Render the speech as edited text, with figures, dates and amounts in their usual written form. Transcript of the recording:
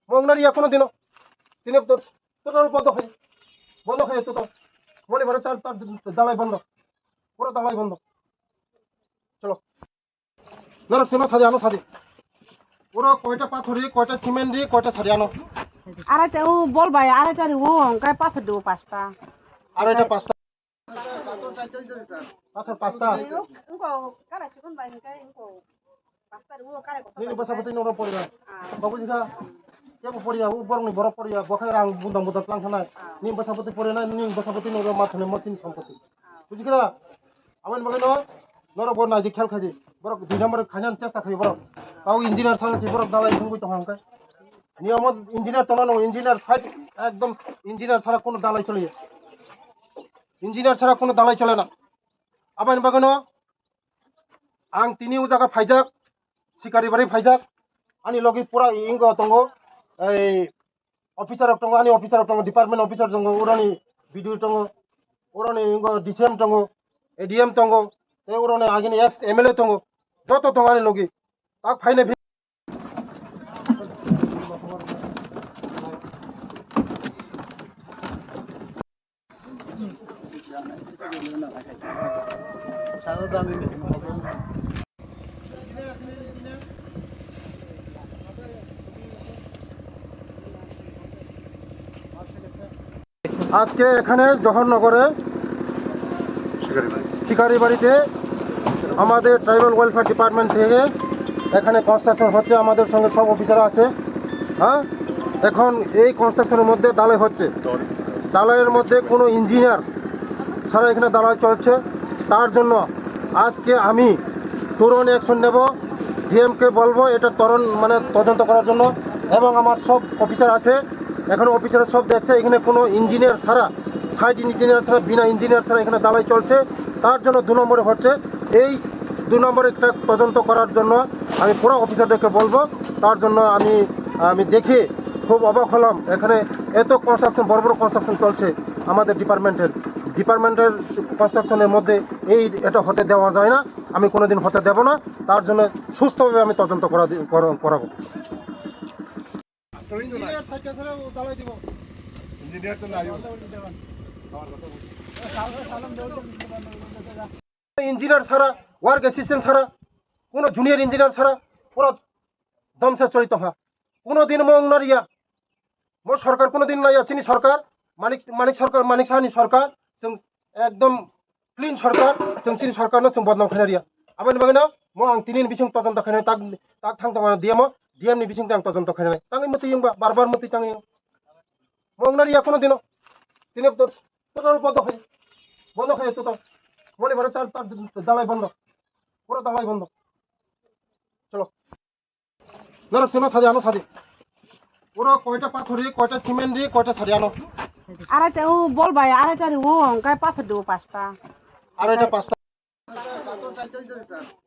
মংনারি এখনো দিন তিনি টোটাল বন্ধ হয়ে তো মনে ভরে তার তার দালাই বন্ধ, পুরো দালাই বন্ধ। চলো ধরো সিমা সাজে আনো, সাজে পুরো কয়টা পাথরি, কয়টা সিমেন্ট দিয়ে, কয়টা সারি আনো। আড়াইটা ও বলবাই আড়াইটার ও অঙ্কায় পাথর দেবো 5টা। আর এটা পাঁচটা পাথর, পাঁচটা ini bahasa betul ini orang Korea. Bagus juga. Ya bu Korea, bu borong ni borong Korea. Bakai orang budang pelang sana. Ini bahasa betul Korea na, ini bahasa betul ini orang matane matin sampati. Buji kita. Aman bagai no, nora borong na di khel khaji. Borong di number khanyan cesta khaji borong. Tahu engineer sana si borong dalai tunggu tu hangkai. Ini amat engineer tonan, engineer side ekdom engineer sara kono dalai chole. Engineer sara kono dalai chole na. Aman bagai no, ang tini ujaga faijak. Sikari bari faijak ani logi pura ingo tongo ei officer of tongo ani officer of tongo department officer tongo urani BDO tongo urani ingo DCM tongo ADM tongo te urani agini ex MLA tongo joto tongo ani logi tak faine আজকে এখানে জহরনগরে শিকারি বাড়িতে আমাদের tribal welfare department থেকে এখানে construction হচ্ছে, আমাদের সঙ্গে সব অফিসার আছে। হ্যাঁ, এখন এই কনস্ট্রাকশনের মধ্যে ডালাই হচ্ছে, ডালাইয়ের মধ্যে কোনো ইঞ্জিনিয়ার ছাড়া এখানে ডালাই চলছে। তার জন্য আজকে আমি তুরন্ত অ্যাকশন নেব, ডিএমকে বলবো এটা তদন্ত করার জন্য। এবং আমার সব অফিসার আছে, এখন অফিসার সব দেখছে এখানে কোনো ইঞ্জিনিয়ার ছাড়া, সাইড ইঞ্জিনিয়ার ছাড়া, বিনা ইঞ্জিনিয়ার ছাড়া এখানে দালাই চলছে। তার জন্য 2 নম্বরে হচ্ছে, এই 2 নম্বরে একটা তদন্ত করার জন্য আমি পুরো অফিসারদেরকে বলবো। তার জন্য আমি দেখে খুব অবাক হলাম, এখানে এত কনস্ট্রাকশন, বড় বড় কনস্ট্রাকশন চলছে আমাদের ডিপার্টমেন্টের কনস্ট্রাকশনের মধ্যে এটা হতে দেওয়া যায় না, আমি কোনোদিন হতে দেব না। তার জন্য সুস্থভাবে আমি তদন্ত করাবো। ইঞ্জিনিয়ার ছাড়া, ওয়ার্ক অ্যাসিস্ট্যান্ট ছাড়া, কোনো জুনিয়র ইঞ্জিনিয়ার ছাড়া পুরো দমসে চলিত হয়। কোনোদিন মংনারিয়া সরকার কোনোদিন নাই, চিনি সরকার মানিক সরকার, মানিক সাহানি সরকার একদম ক্লিন সরকার, চিনি সরকার না বদনাম খাইনারিয়া। আবার বাগে না আং তিনিন বিসং তদন্ত খাইনাই তাক থাংতো ডিএম নি বিসং আং তদন্ত খাইনাই তাঙ্গি মতো ইংবা বারবার মতো তাঙ্গি মংনারিয়া কোনোদিনও তিনি টোটাল বন্ধ হয়ে তো মনে ভরে তার তার দালাই বন্ধ, পুরো দালাই বন্ধ। চলো ধরো সিমা সাজে আনো, সাজে পুরো কয়টা পাথরি, কয়টা সিমেন্ট দিয়ে, কয়টা সারি আনো। আড়াইটা ও বলবাই আড়াইটার ও অঙ্কায় পাথর দেবো 5টা। আর এটা পাঁচটা